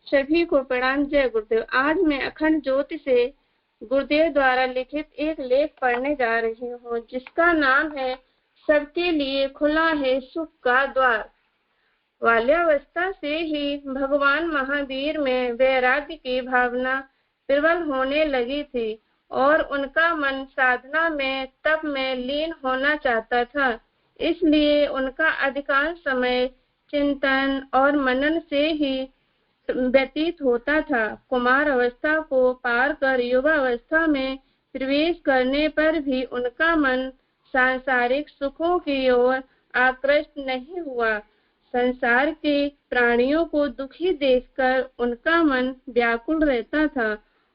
सभी को प्रणाम। जय गुरुदेव। आज मैं अखंड ज्योति से गुरुदेव द्वारा लिखित एक लेख पढ़ने जा रही हूँ, जिसका नाम है सबके लिए खुला है सुख का द्वार। बाल्यावस्था से ही भगवान महावीर में वैराग्य की भावना प्रबल होने लगी थी और उनका मन साधना में तप में लीन होना चाहता था। इसलिए उनका अधिकांश समय चिंतन और मनन से ही व्यतीत होता था। कुमार अवस्था को पार कर युवा अवस्था में प्रवेश करने पर भी उनका मन सांसारिक सुखों की ओर आकृष्ट नहीं हुआ। संसार के प्राणियों को दुखी देखकर उनका मन व्याकुल रहता था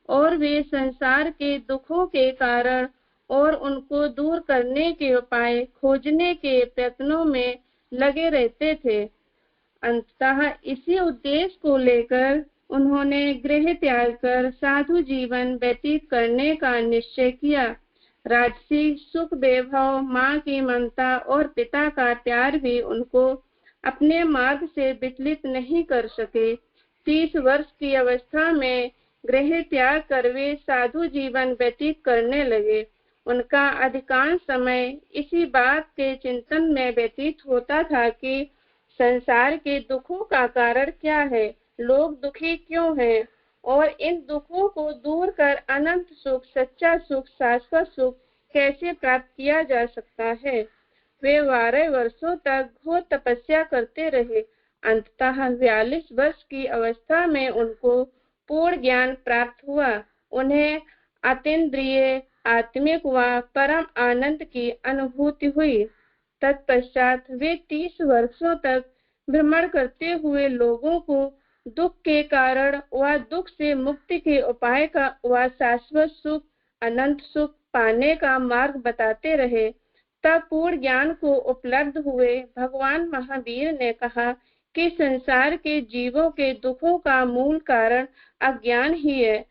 और वे संसार के दुखों के कारण और उनको दूर करने के उपाय खोजने के प्रयत्नों में लगे रहते थे। अंततः इसी उद्देश्य को लेकर उन्होंने गृह त्याग कर साधु जीवन व्यतीत करने का निश्चय किया। राजसी सुख वैभव, माँ की ममता और पिता का प्यार भी उनको अपने मार्ग से विचलित नहीं कर सके। 30 वर्ष की अवस्था में गृह त्याग कर वे साधु जीवन व्यतीत करने लगे। उनका अधिकांश समय इसी बात के चिंतन में व्यतीत होता था कि संसार के दुखों का कारण क्या है, लोग दुखी क्यों हैं और इन दुखों को दूर कर अनंत सुख, सच्चा सुख, शाश्वत सुख कैसे प्राप्त किया जा सकता है। वे 12 वर्षों तक घोर तपस्या करते रहे। अंततः 42 वर्ष की अवस्था में उनको पूर्ण ज्ञान प्राप्त हुआ। उन्हें अतीन्द्रिय, आत्मिक व परम आनंद की अनुभूति हुई। तत्पश्चात वे 30 वर्षों तक भ्रमण करते हुए लोगों को दुख के कारण व दुख से मुक्ति के उपाय का व शाश्वत सुख, अनंत सुख पाने का मार्ग बताते रहे। तब पूर्ण ज्ञान को उपलब्ध हुए भगवान महावीर ने कहा कि संसार के जीवों के दुखों का मूल कारण अज्ञान ही है।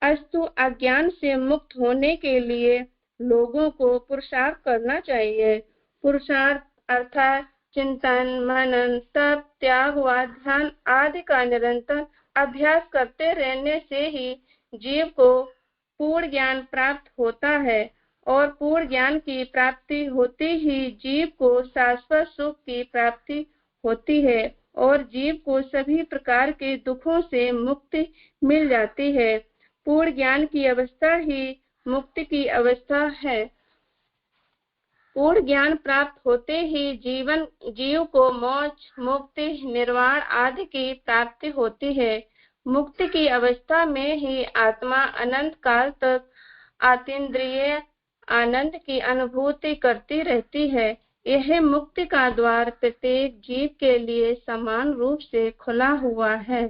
अस्तु अज्ञान से मुक्त होने के लिए लोगों को पुरुषार्थ करना चाहिए। पुरुषार्थ अर्थात चिंतन, मनन, तप, त्याग व ध्यान आदि का निरंतर अभ्यास करते रहने से ही जीव को पूर्ण ज्ञान प्राप्त होता है और पूर्ण ज्ञान की प्राप्ति होते ही जीव को शाश्वत सुख की प्राप्ति होती है और जीव को सभी प्रकार के दुखों से मुक्ति मिल जाती है। पूर्ण ज्ञान की अवस्था ही मुक्ति की अवस्था है। पूर्ण ज्ञान प्राप्त होते ही जीव को मोक्ष, मुक्ति, निर्वाण आदि की प्राप्ति होती है। मुक्ति की अवस्था में ही आत्मा अनंत काल तक अतीन्द्रिय आनंद की अनुभूति करती रहती है। यह मुक्ति का द्वार प्रत्येक जीव के लिए समान रूप से खुला हुआ है।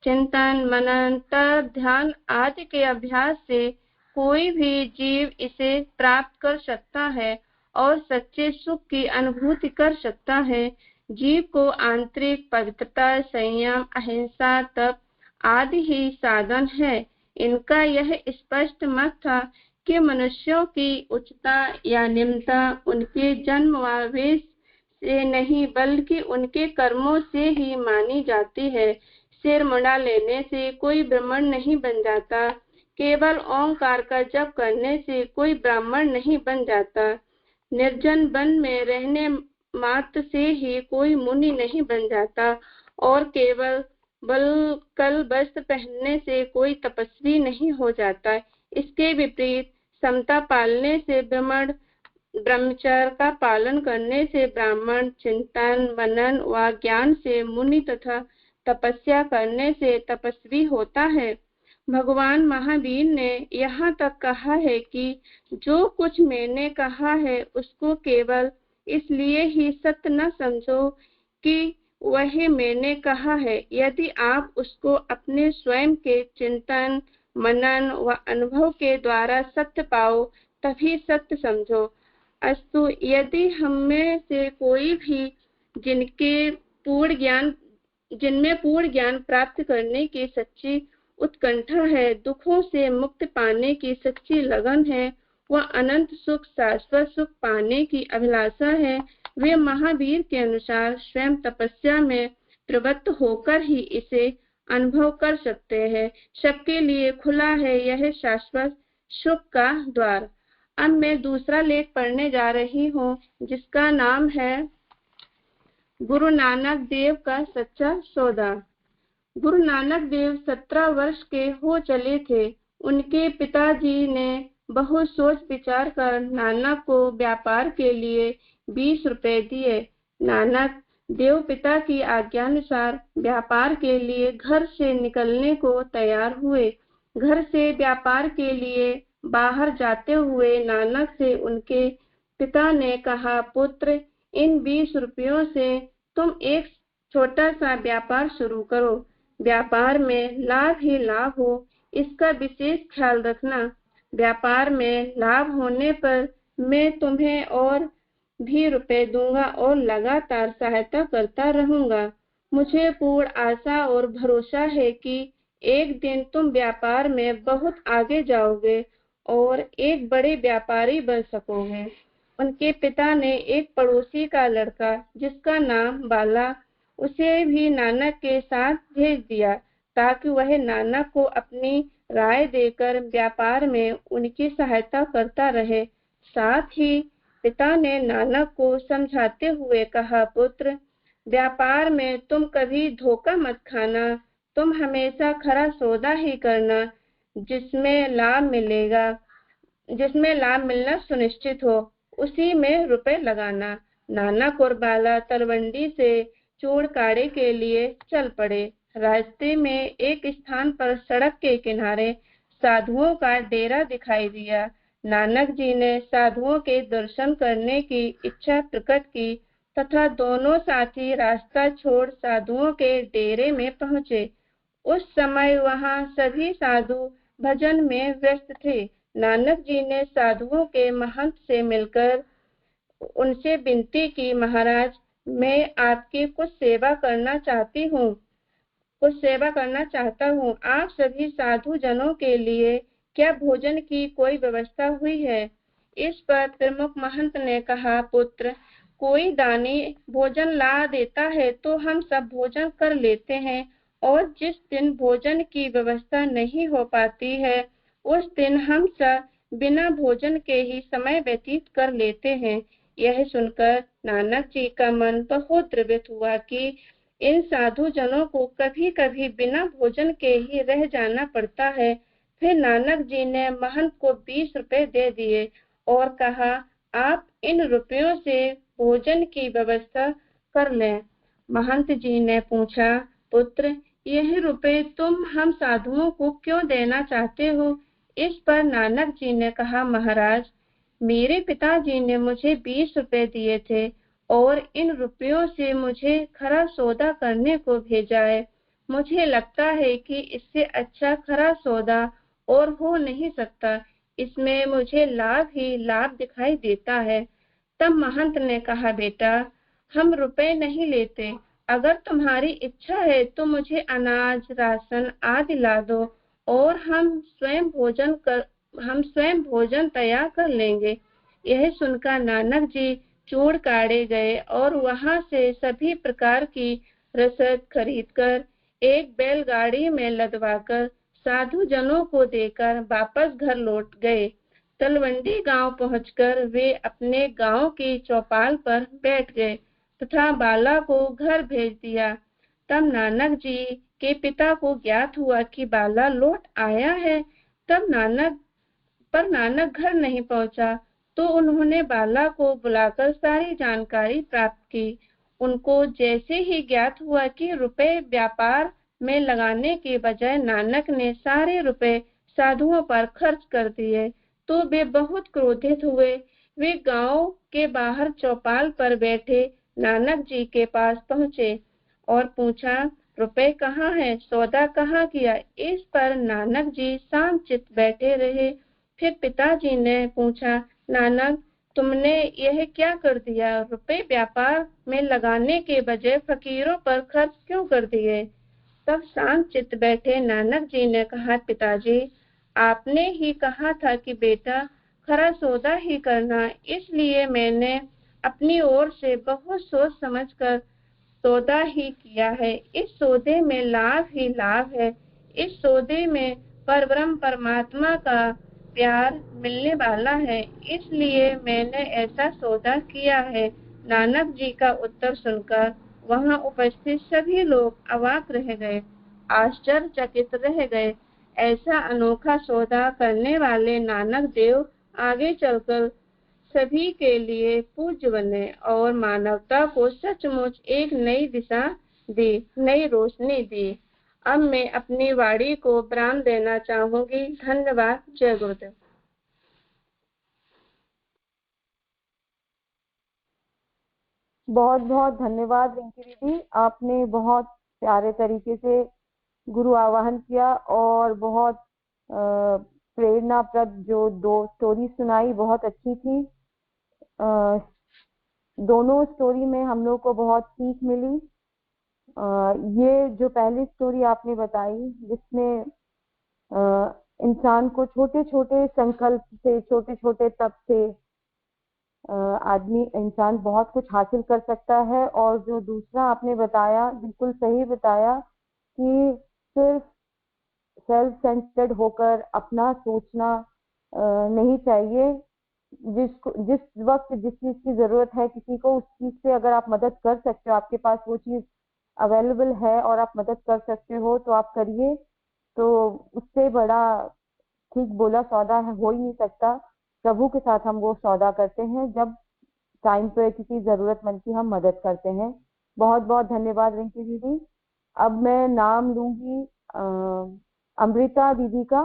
चिंतन, मनन, तप, ध्यान आदि के अभ्यास से कोई भी जीव इसे प्राप्त कर सकता है और सच्चे सुख की अनुभूति कर सकता है। जीव को आंतरिक पवित्रता, संयम, अहिंसा, तप आदि ही साधन है। इनका यह स्पष्ट मत था कि मनुष्यों की उच्चता या निम्नता उनके जन्म व वेश से नहीं बल्कि उनके कर्मों से ही मानी जाती है। सिर मुंडा लेने से कोई ब्राह्मण नहीं बन जाता। केवल ओंकार का जप करने से कोई ब्राह्मण नहीं बन जाता। निर्जन वन में रहने मात्र से ही कोई मुनि नहीं बन जाता और केवल कल वस्त्र पहनने से कोई तपस्वी नहीं हो जाता। इसके विपरीत समता पालने से ब्रह्मचर्य का पालन करने से ब्राह्मण, चिंतन, मनन व ज्ञान से मुनि तथा तपस्या करने से तपस्वी होता है। भगवान महावीर ने यहाँ तक कहा है कि जो कुछ मैंने कहा है उसको केवल इसलिए ही सत्य न समझो कि वही मैंने कहा है। यदि आप उसको अपने स्वयं के चिंतन, मनन व अनुभव के द्वारा सत्य पाओ तभी सत्य समझो। अस्तु यदि हम में से कोई भी जिनमें पूर्ण ज्ञान प्राप्त करने की सच्ची उत्कंठा है, दुखों से मुक्त पाने की सच्ची लगन है, वह अनंत सुख, शाश्वत सुख पाने की अभिलाषा है, वे महावीर के अनुसार स्वयं तपस्या में प्रवृत्त होकर ही इसे अनुभव कर सकते हैं। सबके लिए खुला है यह शाश्वत सुख का द्वार। अब मैं दूसरा लेख पढ़ने जा रही हूँ, जिसका नाम है गुरु नानक देव का सच्चा सौदा। गुरु नानक देव 17 वर्ष के हो चले थे। उनके पिताजी ने बहुत सोच विचार कर नानक को व्यापार के लिए 20 रुपए दिए। नानक देव पिता की आज्ञानुसार व्यापार के लिए घर से निकलने को तैयार हुए। घर से व्यापार के लिए बाहर जाते हुए नानक से उनके पिता ने कहा, पुत्र, इन 20 रुपयों से तुम एक छोटा सा व्यापार शुरू करो। व्यापार में लाभ ही लाभ हो, इसका विशेष ख्याल रखना। व्यापार में लाभ होने पर मैं तुम्हें और भी रुपए दूंगा और लगातार सहायता करता रहूंगा। मुझे पूर्ण आशा और भरोसा है कि एक दिन तुम व्यापार में बहुत आगे जाओगे और एक बड़े व्यापारी बन सकोगे। उनके पिता ने एक पड़ोसी का लड़का, जिसका नाम बाला, उसे भी नानक के साथ भेज दिया ताकि वह नानक को अपनी राय देकर व्यापार में उनकी सहायता करता रहे। साथ ही पिता ने नानक को समझाते हुए कहा, पुत्र, व्यापार में तुम कभी धोखा मत खाना। तुम हमेशा खरा सौदा ही करना, जिसमें लाभ मिलना सुनिश्चित हो, उसी में रुपए लगाना। नानक और बाला तलवंडी से चूड़काड़े के लिए चल पड़े। रास्ते में एक स्थान पर सड़क के किनारे साधुओं का डेरा दिखाई दिया। नानक जी ने साधुओं के दर्शन करने की इच्छा प्रकट की तथा दोनों साथी रास्ता छोड़ साधुओं के डेरे में पहुंचे। उस समय वहां सभी साधु भजन में व्यस्त थे। नानक जी ने साधुओं के महंत से मिलकर उनसे विनती की, महाराज, मैं आपकी कुछ सेवा करना चाहता हूँ। आप सभी साधु जनों के लिए क्या भोजन की कोई व्यवस्था हुई है? इस पर प्रमुख महंत ने कहा, पुत्र, कोई दानी भोजन ला देता है तो हम सब भोजन कर लेते हैं, और जिस दिन भोजन की व्यवस्था नहीं हो पाती है उस दिन हम सब बिना भोजन के ही समय व्यतीत कर लेते हैं। यह सुनकर नानक जी का मन बहुत द्रवित हुआ कि इन साधु जनों को कभी कभी बिना भोजन के ही रह जाना पड़ता है। फिर नानक जी ने महंत को 20 रुपए दे दिए और कहा, आप इन रुपयों से भोजन की व्यवस्था कर लें। महंत जी ने पूछा, पुत्र, यह रुपए तुम हम साधुओं को क्यों देना चाहते हो? इस पर नानक जी ने कहा, महाराज, मेरे पिताजी ने मुझे 20 रुपए दिए थे और इन रुपयों से मुझे खरा सौदा करने को भेजा है। मुझे लगता है कि इससे अच्छा खरा सौदा और हो नहीं सकता। इसमें मुझे लाभ ही लाभ दिखाई देता है। तब महंत ने कहा, बेटा, हम रुपए नहीं लेते। अगर तुम्हारी इच्छा है तो मुझे अनाज, राशन आदि ला दो और हम स्वयं भोजन तैयार कर लेंगे। यह सुनकर नानक जी चूड़काड़े गए और वहां से सभी प्रकार की रसद खरीदकर एक बैलगाड़ी में लदवाकर साधु जनों को देकर वापस घर लौट गए। तलवंडी गांव पहुंचकर वे अपने गांव की चौपाल पर बैठ गए तथा बाला को घर भेज दिया। तब नानक जी के पिता को ज्ञात हुआ कि बाला लौट आया है। नानक घर नहीं पहुंचा तो उन्होंने बाला को बुलाकर सारी जानकारी प्राप्त की। उनको जैसे ही ज्ञात हुआ कि रुपए व्यापार में लगाने के बजाय नानक ने सारे रुपए साधुओं पर खर्च कर दिए तो वे बहुत क्रोधित हुए। वे गांव के बाहर चौपाल पर बैठे नानक जी के पास पहुंचे और पूछा, रुपए कहाँ है? सौदा कहाँ किया? इस पर नानक जी शांत चित्त बैठे रहे। फिर पिताजी ने पूछा, नानक, तुमने यह क्या कर दिया? रुपए व्यापार में लगाने के बजाय फकीरों पर खर्च क्यों कर दिए? तब शांत चित्त बैठे नानक जी ने कहा, पिताजी, आपने ही कहा था कि बेटा खरा सौदा ही करना, इसलिए मैंने अपनी ओर से बहुत सोच समझकर सौदा ही किया है। इस सौदे में लाभ ही लाभ है। इस सौदे में परब्रह्म परमात्मा का प्यार मिलने वाला है, इसलिए मैंने ऐसा सौदा किया है। नानक जी का उत्तर सुनकर वहां उपस्थित सभी लोग अवाक रह गए, आश्चर्यचकित रह गए। ऐसा अनोखा सौदा करने वाले नानक देव आगे चलकर सभी के लिए पूज्य बने और मानवता को सचमुच एक नई दिशा दी, नई रोशनी दी। अब मैं अपनी वाणी को विराम देना चाहूंगी। धन्यवाद। जय गुरुदेव। बहुत बहुत धन्यवाद रिंकी दीदी, आपने बहुत प्यारे तरीके से गुरु आवाहन किया और बहुत प्रेरणाप्रद जो 2 स्टोरी सुनाई, बहुत अच्छी थी। दोनों स्टोरी में हम लोग को बहुत सीख मिली। ये जो पहली स्टोरी आपने बताई जिसमें इंसान को छोटे छोटे संकल्प से, छोटे छोटे तप से आदमी इंसान बहुत कुछ हासिल कर सकता है, और जो दूसरा आपने बताया बिल्कुल सही बताया कि सिर्फ सेल्फ सेंटर्ड होकर अपना सोचना नहीं चाहिए। जिस वक्त जिस चीज की जरूरत है किसी को, उस चीज से अगर आप मदद कर सकते हो, आपके पास वो चीज अवेलेबल है और आप मदद कर सकते हो तो आप करिए। तो उससे बड़ा ठीक बोला सौदा हो ही नहीं सकता। प्रभु के साथ हम वो सौदा करते हैं जब टाइम पे किसी जरूरतमंद की हम मदद करते हैं। बहुत बहुत धन्यवाद रिंकी दीदी। अब मैं नाम लूंगी अमृता दीदी का।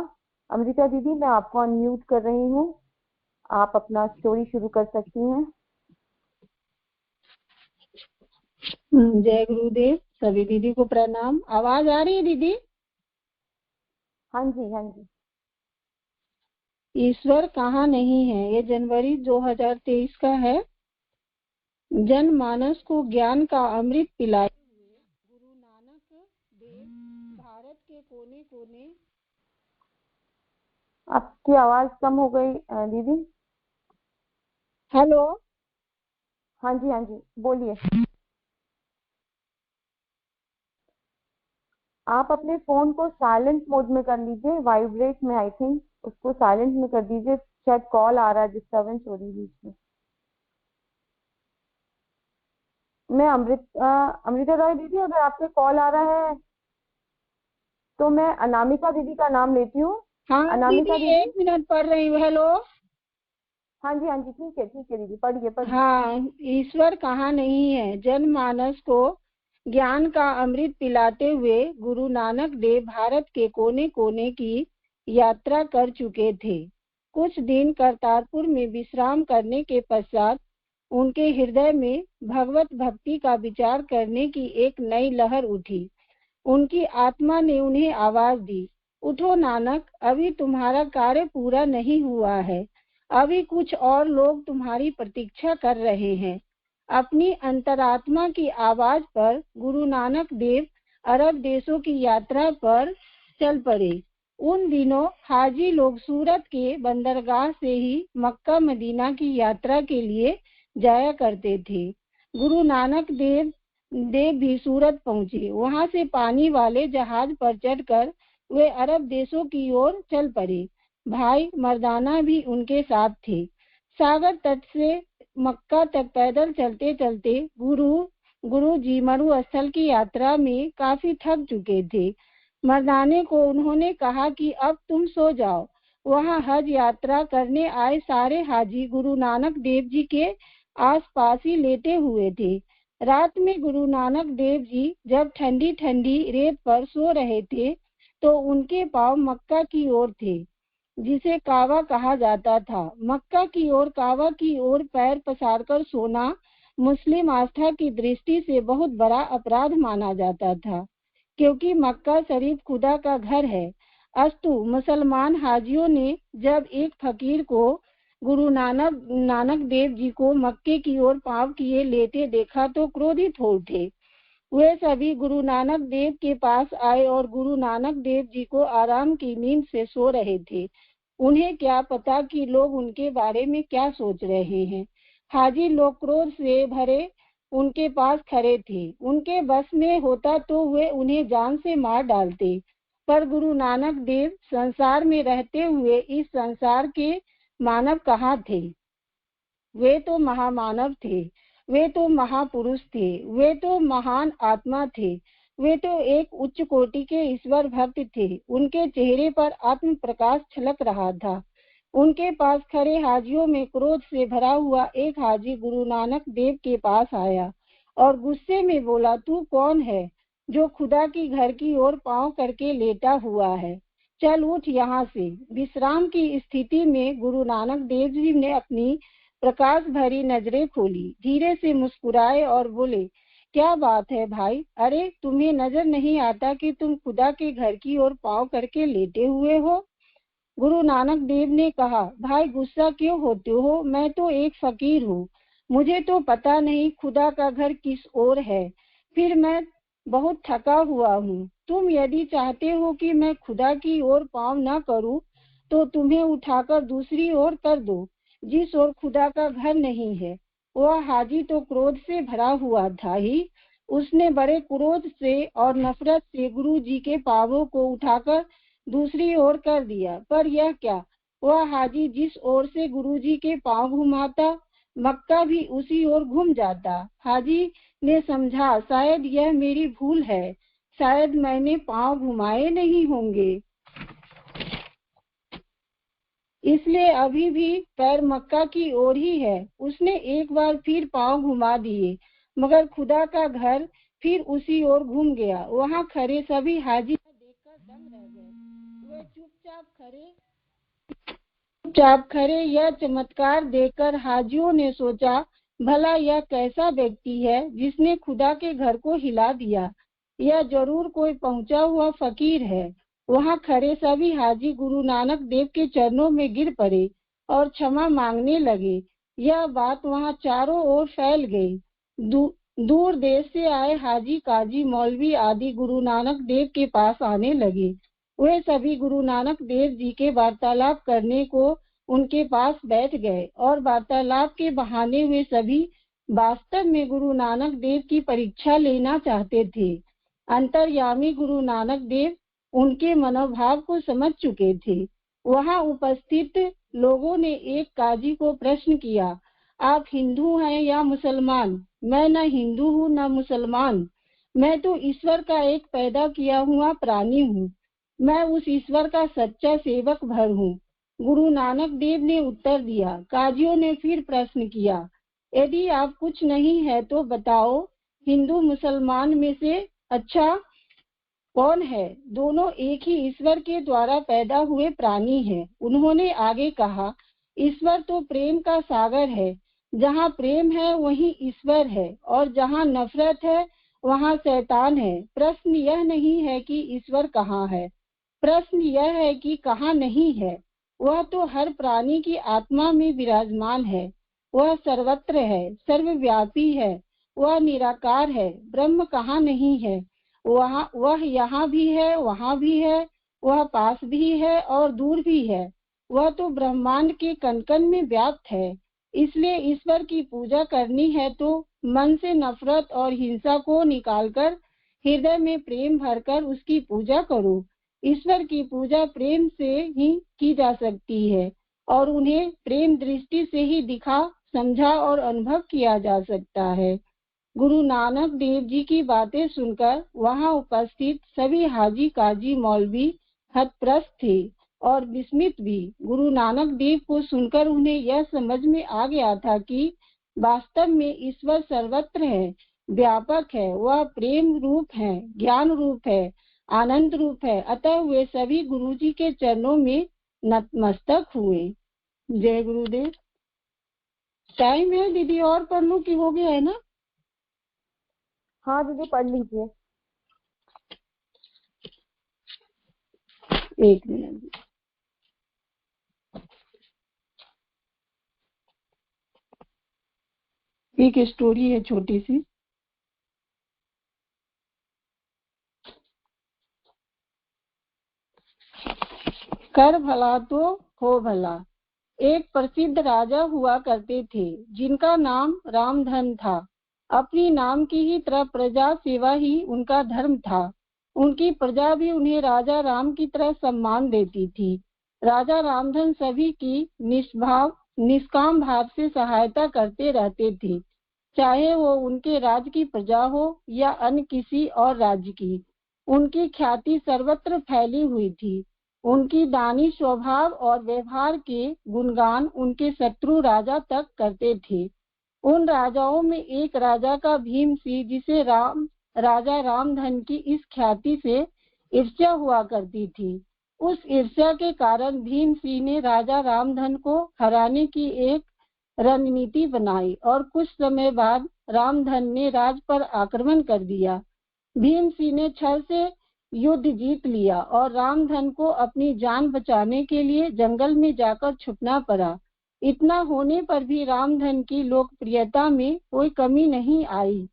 अमृता दीदी, मैं आपको अनम्यूट कर रही हूँ, आप अपना स्टोरी शुरू कर सकती हैं। जय गुरुदेव। सभी दीदी को प्रणाम। आवाज आ रही है दीदी? हाँ जी, हाँ जी। ईश्वर कहाँ नहीं है, ये जनवरी 2023 का है। जनमानस को ज्ञान का अमृत पिलाए हुए गुरु नानक देव भारत के कोने कोने। आपकी आवाज कम हो गई दीदी। हेलो। हाँ जी, हाँ जी, बोलिए। आप अपने फोन को साइलेंट मोड में कर लीजिए, वाइब्रेट में, आई थिंक उसको साइलेंट में कर दीजिए, शायद कॉल आ रहा है, डिस्टर्बेंस हो रही है बीच में। मैं अमृता राय दीदी, अगर आपके कॉल आ रहा है तो मैं अनामिका दीदी का नाम लेती हूँ। हाँ अनामिका दीदी, दीदी, 1 मिनट पढ़ रही हूँ। हेलो। हाँ जी, हाँ जी, ठीक है दीदी, पढ़िए पढ़िए। हाँ, ईश्वर कहाँ नहीं है। जनमानस को ज्ञान का अमृत पिलाते हुए गुरु नानक देव भारत के कोने कोने की यात्रा कर चुके थे। कुछ दिन करतारपुर में विश्राम करने के पश्चात उनके हृदय में भगवत भक्ति का विचार करने की एक नई लहर उठी। उनकी आत्मा ने उन्हें आवाज दी, उठो नानक, अभी तुम्हारा कार्य पूरा नहीं हुआ है। अभी कुछ और लोग तुम्हारी प्रतीक्षा कर रहे हैं। अपनी अंतरात्मा की आवाज पर गुरु नानक देव अरब देशों की यात्रा पर चल पड़े। उन दिनों हाजी लोग सूरत के बंदरगाह से ही मक्का मदीना की यात्रा के लिए जाया करते थे। गुरु नानक देव भी सूरत पहुंचे। वहां से पानी वाले जहाज पर चढ़कर वे अरब देशों की ओर चल पड़े। भाई मर्दाना भी उनके साथ थे। सागर तट से मक्का तक पैदल चलते चलते गुरु जी मरुस्थल की यात्रा में काफी थक चुके थे। मर्दाने को उन्होंने कहा कि अब तुम सो जाओ। वहां हज यात्रा करने आए सारे हाजी गुरु नानक देव जी के आसपास ही लेटे हुए थे। रात में गुरु नानक देव जी जब ठंडी ठंडी रेत पर सो रहे थे तो उनके पांव मक्का की ओर थे, जिसे कावा कहा जाता था। मक्का की ओर, कावा की ओर पैर पसारकर सोना मुस्लिम आस्था की दृष्टि से बहुत बड़ा अपराध माना जाता था, क्योंकि मक्का शरीफ खुदा का घर है। अस्तु मुसलमान हाजियों ने जब एक फकीर को गुरु नानक देव जी को मक्के की ओर पांव किए लेटे देखा तो क्रोधित हो उठे। वे सभी गुरु नानक देव के पास आए और गुरु नानक देव जी को आराम की नींद से सो रहे थे। उन्हें क्या पता कि लोग उनके बारे में क्या सोच रहे हैं। हाजी लोग क्रोध से भरे उनके पास खड़े थे। उनके बस में होता तो वे उन्हें जान से मार डालते, पर गुरु नानक देव संसार में रहते हुए इस संसार के मानव कहाँ थे। वे तो महामानव थे, वे तो महापुरुष थे, वे तो महान आत्मा थे, वे तो एक उच्च कोटि के ईश्वर भक्त थे। उनके चेहरे पर आत्म प्रकाश छलक रहा था। उनके पास खड़े हाजियों में क्रोध से भरा हुआ एक हाजी गुरु नानक देव के पास आया और गुस्से में बोला, तू कौन है जो खुदा की घर की ओर पांव करके लेटा हुआ है? चल उठ यहाँ से। विश्राम की स्थिति में गुरु नानक देव जी ने अपनी प्रकाश भरी नजरें खोली, धीरे से मुस्कुराए और बोले, क्या बात है भाई? अरे तुम्हें नजर नहीं आता कि तुम खुदा के घर की ओर पांव करके लेटे हुए हो? गुरु नानक देव ने कहा, भाई गुस्सा क्यों होते हो? मैं तो एक फकीर हूँ, मुझे तो पता नहीं खुदा का घर किस ओर है, फिर मैं बहुत थका हुआ हूँ। तुम यदि चाहते हो कि मैं खुदा की ओर पांव न करूँ तो तुम्हें उठाकर दूसरी ओर कर दो, जिस ओर खुदा का घर नहीं है। वह हाजी तो क्रोध से भरा हुआ था ही। उसने बड़े क्रोध से और नफरत से गुरु जी के पांवों को उठाकर दूसरी ओर कर दिया। पर यह क्या, वह हाजी जिस ओर से गुरु जी के पांव घुमाता, मक्का भी उसी ओर घूम जाता। हाजी ने समझा, शायद यह मेरी भूल है, शायद मैंने पांव घुमाए नहीं होंगे, इसलिए अभी भी पैर मक्का की ओर ही है। उसने एक बार फिर पांव घुमा दिए, मगर खुदा का घर फिर उसी ओर घूम गया। वहां खड़े सभी हाजी देखकर दंग रह गए। वे चुपचाप खड़े। यह चमत्कार देखकर हाजियों ने सोचा, भला यह कैसा व्यक्ति है जिसने खुदा के घर को हिला दिया? यह जरूर कोई पहुंचा हुआ फकीर है। वहां खड़े सभी हाजी गुरु नानक देव के चरणों में गिर पड़े और क्षमा मांगने लगे। यह बात वहां चारों ओर फैल गई। दूर देश से आए हाजी, काजी, मौलवी आदि गुरु नानक देव के पास आने लगे। वे सभी गुरु नानक देव जी के वार्तालाप करने को उनके पास बैठ गए और वार्तालाप के बहाने वे सभी वास्तव में गुरु नानक देव की परीक्षा लेना चाहते थे। अंतर्यामी गुरु नानक देव उनके मनोभाव को समझ चुके थे। वहां उपस्थित लोगों ने एक काजी को प्रश्न किया, आप हिंदू हैं या मुसलमान? मैं न हिंदू हूँ न मुसलमान, मैं तो ईश्वर का एक पैदा किया हुआ प्राणी हूँ। मैं उस ईश्वर का सच्चा सेवक भर हूँ। गुरु नानक देव ने उत्तर दिया। काजियों ने फिर प्रश्न किया, यदि आप कुछ नहीं है तो बताओ, हिंदू मुसलमान में से अच्छा कौन है? दोनों एक ही ईश्वर के द्वारा पैदा हुए प्राणी हैं। उन्होंने आगे कहा, ईश्वर तो प्रेम का सागर है। जहाँ प्रेम है वहीं ईश्वर है, और जहाँ नफरत है वहाँ शैतान है। प्रश्न यह नहीं है कि ईश्वर कहाँ है, प्रश्न यह है कि कहाँ नहीं है। वह तो हर प्राणी की आत्मा में विराजमान है। वह सर्वत्र है, सर्वव्यापी है, वह निराकार है। ब्रह्म कहाँ नहीं है? वह यहाँ भी है, वहाँ भी है, वह पास भी है और दूर भी है। वह तो ब्रह्मांड के कण-कण में व्याप्त है। इसलिए ईश्वर की पूजा करनी है तो मन से नफरत और हिंसा को निकालकर हृदय में प्रेम भरकर उसकी पूजा करो। ईश्वर की पूजा प्रेम से ही की जा सकती है और उन्हें प्रेम दृष्टि से ही दिखा, समझा और अनुभव किया जा सकता है। गुरु नानक देव जी की बातें सुनकर वहां उपस्थित सभी हाजी, काजी, मौलवी हतप्रस्त थे और विस्मित भी। गुरु नानक देव को सुनकर उन्हें यह समझ में आ गया था कि वास्तव में ईश्वर सर्वत्र है, व्यापक है। वह प्रेम रूप है, ज्ञान रूप है, आनंद रूप है। अतः वे सभी गुरु जी के चरणों में नतमस्तक हुए। जय गुरुदेव। टाइम है दीदी, और पढ़ लूं कि हो गया है ना? हाँ दीदी, पढ़ लीजिए। एक मिनट। एक स्टोरी है छोटी सी। कर भला तो हो भला। एक प्रसिद्ध राजा हुआ करते थे जिनका नाम रामधन था। अपनी नाम की ही तरह प्रजा सेवा ही उनका धर्म था। उनकी प्रजा भी उन्हें राजा राम की तरह सम्मान देती थी। राजा रामधन सभी की निष्काम भाव से सहायता करते रहते थे, चाहे वो उनके राज्य की प्रजा हो या अन्य किसी और राज्य की। उनकी ख्याति सर्वत्र फैली हुई थी। उनकी दानी स्वभाव और व्यवहार के गुणगान उनके शत्रु राजा तक करते थे। उन राजाओं में एक राजा का भीम सिंह, जिसे राजा रामधन की इस ख्याति से ईर्ष्या हुआ करती थी। उस ईर्ष्या के कारण भीम सिंह ने राजा रामधन को हराने की एक रणनीति बनाई और कुछ समय बाद रामधन ने राज पर आक्रमण कर दिया। भीम सिंह ने छल से युद्ध जीत लिया और रामधन को अपनी जान बचाने के लिए जंगल में जाकर छुपना पड़ा। इतना होने पर भी रामधन की लोकप्रियता में कोई कमी नहीं आई।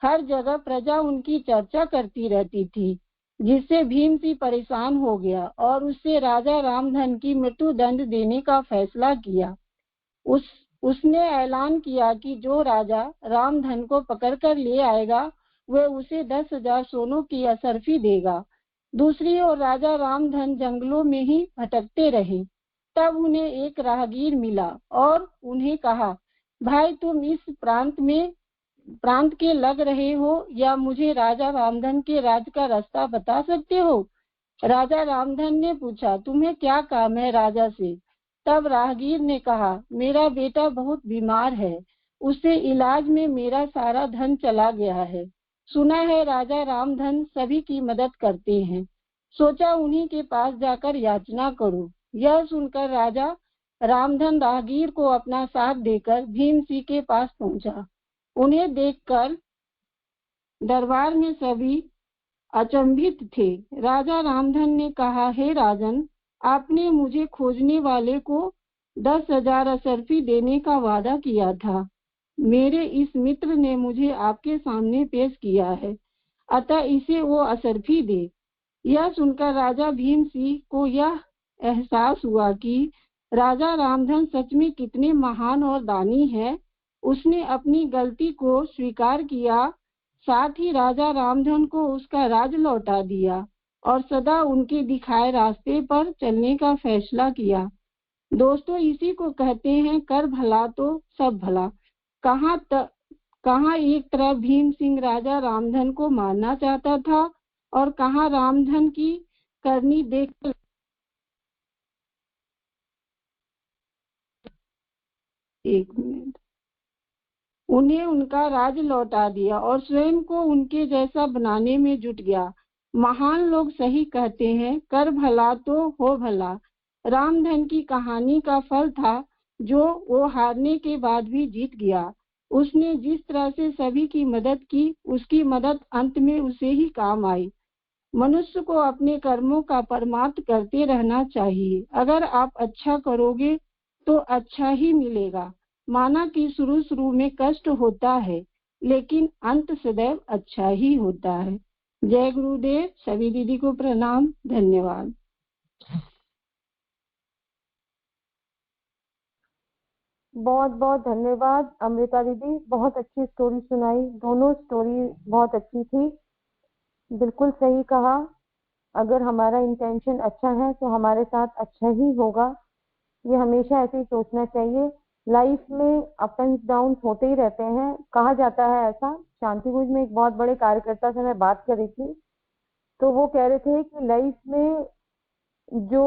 हर जगह प्रजा उनकी चर्चा करती रहती थी, जिससे भीम सिंह परेशान हो गया और उससे राजा रामधन की मृत्यु दंड देने का फैसला किया। उसने ऐलान किया कि जो राजा रामधन को पकड़कर ले आएगा वह उसे 10,000 सोनों की असरफी देगा। दूसरी ओर राजा रामधन जंगलों में ही भटकते रहे। तब उन्हें एक राहगीर मिला और उन्हें कहा, भाई तुम इस प्रांत के लग रहे हो या मुझे राजा रामधन के राज्य का रास्ता बता सकते हो? राजा रामधन ने पूछा, तुम्हें क्या काम है राजा से? तब राहगीर ने कहा, मेरा बेटा बहुत बीमार है, उससे इलाज में मेरा सारा धन चला गया है। सुना है राजा रामधन सभी की मदद करते हैं, सोचा उन्हीं के पास जाकर याचना करूं। यह सुनकर राजा रामधन राहगीर को अपना साथ देकर भीम सिंह के पास पहुंचा। उन्हें देखकर दरबार में सभी अचंभित थे। राजा रामधन ने कहा, हे राजन, आपने मुझे खोजने वाले को 10,000 असरफी देने का वादा किया था। मेरे इस मित्र ने मुझे आपके सामने पेश किया है, अतः इसे वो असरफी दे। यह सुनकर राजा भीम सिंह को यह एहसास हुआ कि राजा रामधन सच में कितने महान और दानी है। उसने अपनी गलती को स्वीकार किया, साथ ही राजा रामधन को उसका राज लौटा दिया और सदा उनके दिखाए रास्ते पर चलने का फैसला किया। दोस्तों, इसी को कहते हैं कर भला तो सब भला। कहाँ एक तरफ भीम सिंह राजा रामधन को मारना चाहता था और कहाँ रामधन की करनी देख उन्हें उनका राज लौटा दिया और स्वयं को उनके जैसा बनाने में जुट गया। महान लोग सही कहते हैं, कर भला तो हो भला। रामधन की कहानी का फल था जो वो हारने के बाद भी जीत गया। उसने जिस तरह से सभी की मदद की, उसकी मदद अंत में उसे ही काम आई। मनुष्य को अपने कर्मों का परमार्थ करते रहना चाहिए। अगर आप अच्छा करोगे तो अच्छा ही मिलेगा। माना कि शुरू में कष्ट होता है, लेकिन अंत सदैव अच्छा ही होता है। जय गुरुदेव। सभी दीदी को प्रणाम, धन्यवाद। बहुत बहुत धन्यवाद अमृता दीदी, बहुत अच्छी स्टोरी सुनाई। दोनों स्टोरी बहुत अच्छी थी। बिल्कुल सही कहा, अगर हमारा इंटेंशन अच्छा है तो हमारे साथ अच्छा ही होगा। ये हमेशा ऐसे ही सोचना चाहिए। लाइफ में अप एंड डाउन होते ही रहते हैं, कहा जाता है ऐसा। शांति कुंज में एक बहुत बड़े कार्यकर्ता से मैं बात कर रही थी, तो वो कह रहे थे कि लाइफ में जो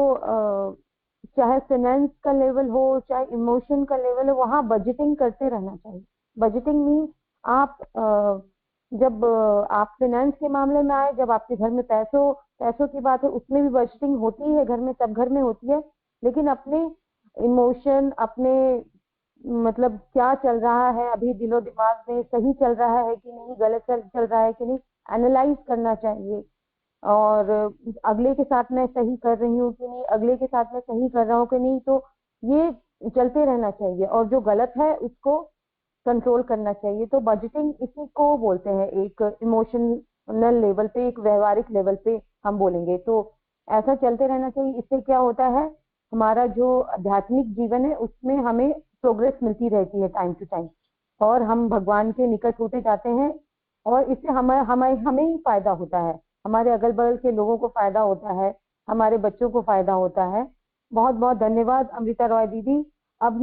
चाहे फाइनेंस का लेवल हो, चाहे इमोशन का लेवल हो, वहाँ बजटिंग करते रहना चाहिए। बजटिंग मीन्स आप जब आप फाइनेंस के मामले में आए, जब आपके घर में पैसों की बात है, उसमें भी बजटिंग होती है, घर में सब घर में होती है। लेकिन अपने इमोशन, अपने मतलब क्या चल रहा है अभी दिलो दिमाग में, सही चल रहा है कि नहीं, गलत चल रहा है कि नहीं, एनालाइज करना चाहिए। और अगले के साथ मैं सही कर रही हूँ कि नहीं, अगले के साथ मैं सही कर रहा हूँ कि नहीं, तो ये चलते रहना चाहिए। और जो गलत है उसको कंट्रोल करना चाहिए। तो बजटिंग इसी को बोलते हैं, एक इमोशनल लेवल पे, एक व्यवहारिक लेवल पे हम बोलेंगे तो ऐसा चलते रहना चाहिए। इससे क्या होता है, हमारा जो आध्यात्मिक जीवन है उसमें हमें प्रोग्रेस मिलती रहती है टाइम टू टाइम। और हम भगवान के निकट होते जाते हैं और इससे हमें ही फायदा होता है, हमारे अगल बगल के लोगों को फायदा होता है, हमारे बच्चों को फायदा होता है। बहुत बहुत धन्यवाद अमृता रॉय दीदी। अब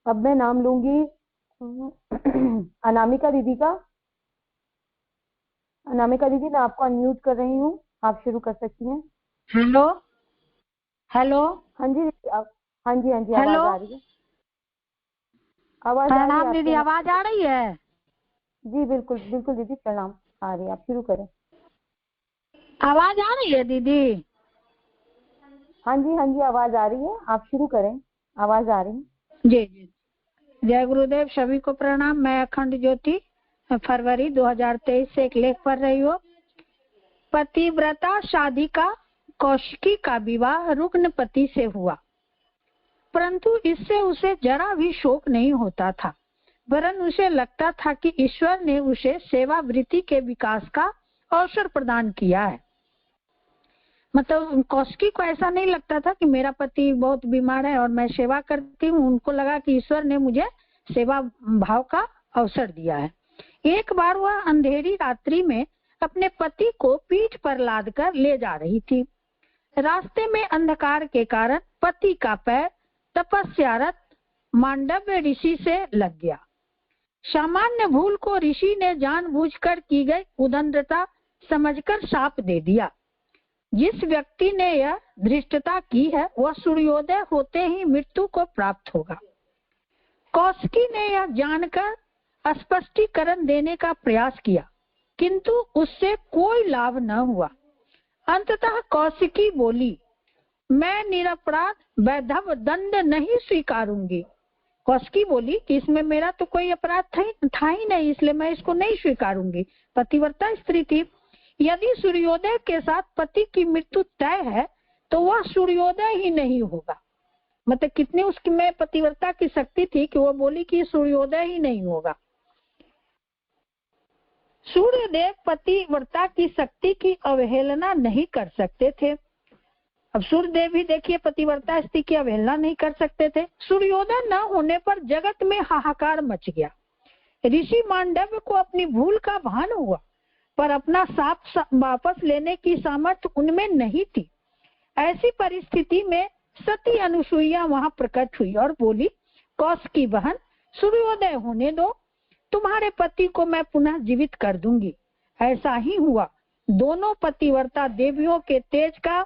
मैं नाम लूंगी अनामिका दीदी का। अनामिका दीदी, मैं आपको अनम्यूट कर रही हूँ, आप शुरू कर सकती हैं। Hello hello. हाँ जी हाँ जी आवाज हेलो। आ रही है? आवाज आ रही है? प्रणाम दीदी, आवाज आ रही है? जी बिल्कुल बिल्कुल दीदी, प्रणाम आ रही है, आप शुरू करें। आवाज आ रही है दीदी? हाँ जी आवाज आ रही है, आप शुरू करें, आवाज आ रही है। जी जी, जय गुरुदेव, सभी को प्रणाम। मैं अखंड ज्योति फरवरी 2023 से एक लेख पढ़ रही हूँ। पतिव्रता साधिका कौशिकी का विवाह रुग्णपति से हुआ, परंतु इससे उसे जरा भी शोक नहीं होता था, वरन उसे लगता था कि ईश्वर ने उसे सेवावृत्ति के विकास का अवसर प्रदान किया है। मतलब कौशिकी को ऐसा नहीं लगता था कि मेरा पति बहुत बीमार है और मैं सेवा करती हूँ, उनको लगा कि ईश्वर ने मुझे सेवा भाव का अवसर दिया है। एक बार वह अंधेरी रात्रि में अपने पति को पीठ पर लादकर ले जा रही थी। रास्ते में अंधकार के कारण पति का पैर तपस्यारत मांडव्य ऋषि से लग गया। सामान्य भूल को ऋषि ने जानबूझकर की गई उदंडता समझकर शाप दे दिया। जिस व्यक्ति ने यह धृष्टता की है वह सूर्योदय होते ही मृत्यु को प्राप्त होगा। कौशिकी ने यह जानकर स्पष्टीकरण देने का प्रयास किया, किंतु उससे कोई लाभ न हुआ। अंततः कौशिकी बोली, मैं निरपराध वैधव दंड नहीं स्वीकारूंगी। कौशिकी बोली कि इसमें मेरा तो कोई अपराध था ही नहीं, इसलिए मैं इसको नहीं स्वीकारूंगी। पतिव्रता स्त्री थी, यदि सूर्योदय के साथ पति की मृत्यु तय है तो वह सूर्योदय ही नहीं होगा। मतलब कितनी उसकी में पतिव्रता की शक्ति थी कि वो बोली कि सूर्योदय ही नहीं होगा। सूर्यदेव पतिव्रता की शक्ति की अवहेलना नहीं कर सकते थे। अब सूर्यदेव भी देखिए पतिव्रता स्त्री की अवहेलना नहीं कर सकते थे। सूर्योदय न होने पर जगत में हाहाकार मच गया। ऋषि मांडव्य को अपनी भूल का भान हुआ, पर अपना साप वापस लेने की सामर्थ्य उनमें नहीं थी। ऐसी परिस्थिति में सती अनुसुईया वहां प्रकट हुई और बोली, कौशिकी बहन, सूर्योदय होने दो, तुम्हारे पति को मैं पुनः जीवित कर दूंगी। ऐसा ही हुआ। दोनों पतिव्रता देवियों के तेज का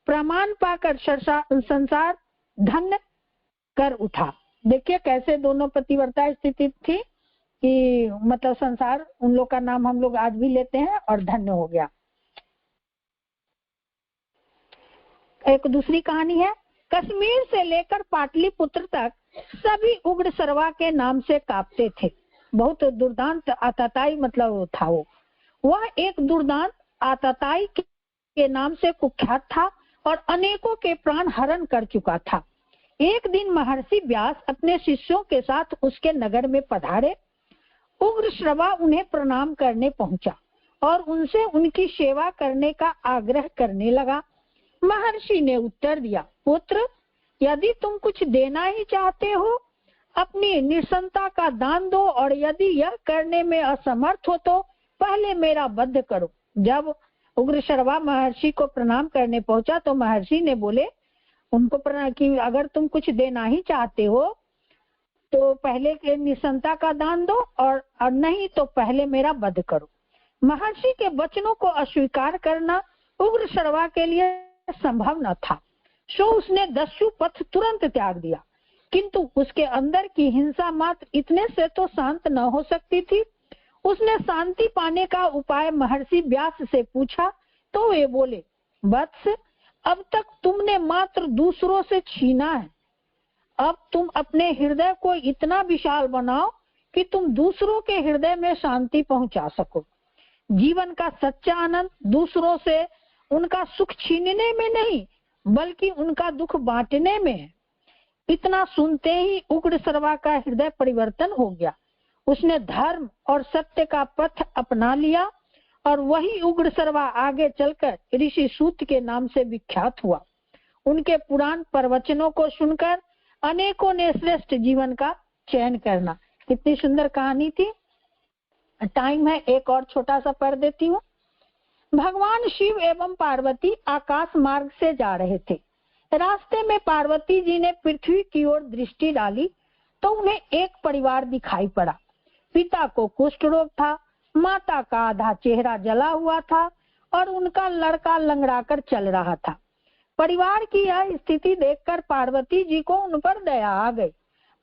प्रमाण पाकर संसार धन्य कर उठा। देखिए कैसे दोनों पतिव्रता स्थिति थी कि मतलब संसार, उन लोग का नाम हम लोग आज भी लेते हैं और धन्य हो गया। एक दूसरी कहानी है। कश्मीर से लेकर पाटलिपुत्र तक सभी उग्र सरवा के नाम से कांपते थे। बहुत दुर्दांत आतताई मतलब था वो। वह एक दुर्दांत आतताई के नाम से कुख्यात था और अनेकों के प्राण हरण कर चुका था। एक दिन महर्षि व्यास अपने शिष्यों के साथ उसके नगर में पधारे। उग्र श्रवा उन्हें प्रणाम करने पहुंचा और उनसे उनकी सेवा करने का आग्रह करने लगा। महर्षि ने उत्तर दिया, पुत्र, यदि तुम कुछ देना ही चाहते हो अपनी निसंता का दान दो, और यदि यह करने में असमर्थ हो तो पहले मेरा वध करो। जब उग्र श्रवा महर्षि को प्रणाम करने पहुंचा तो महर्षि ने बोले उनको प्रणाम कि अगर तुम कुछ देना ही चाहते हो तो पहले के निसंता का दान दो, और नहीं तो पहले मेरा वध करो। महर्षि के वचनों को अस्वीकार करना उग्र श्रवा के लिए संभव न था, सो उसने दस्यु पथ तुरंत त्याग दिया। किंतु उसके अंदर की हिंसा मात्र इतने से तो शांत न हो सकती थी। उसने शांति पाने का उपाय महर्षि व्यास से पूछा तो वे बोले, वत्स, अब तक तुमने मात्र दूसरों से छीना है, अब तुम अपने हृदय को इतना विशाल बनाओ कि तुम दूसरों के हृदय में शांति पहुंचा सको। जीवन का सच्चा आनंद दूसरों से उनका सुख छीनने में नहीं बल्कि उनका दुख बांटने में है। इतना सुनते ही उग्र श्रवा का हृदय परिवर्तन हो गया। उसने धर्म और सत्य का पथ अपना लिया और वही उग्र श्रवा आगे चलकर ऋषि सूत के नाम से विख्यात हुआ। उनके पुराण प्रवचनों को सुनकर अनेकों ने श्रेष्ठ जीवन का चयन करना। कितनी सुंदर कहानी थी। टाइम है, एक और छोटा सा पढ़ देती हूँ। भगवान शिव एवं पार्वती आकाश मार्ग से जा रहे थे। रास्ते में पार्वती जी ने पृथ्वी की ओर दृष्टि डाली तो उन्हें एक परिवार दिखाई पड़ा। पिता को कुष्ठ रोग था, माता का आधा चेहरा जला हुआ था और उनका लड़का लंगड़ाकर चल रहा था। परिवार की यह स्थिति देखकर पार्वती जी को उन पर दया आ गई।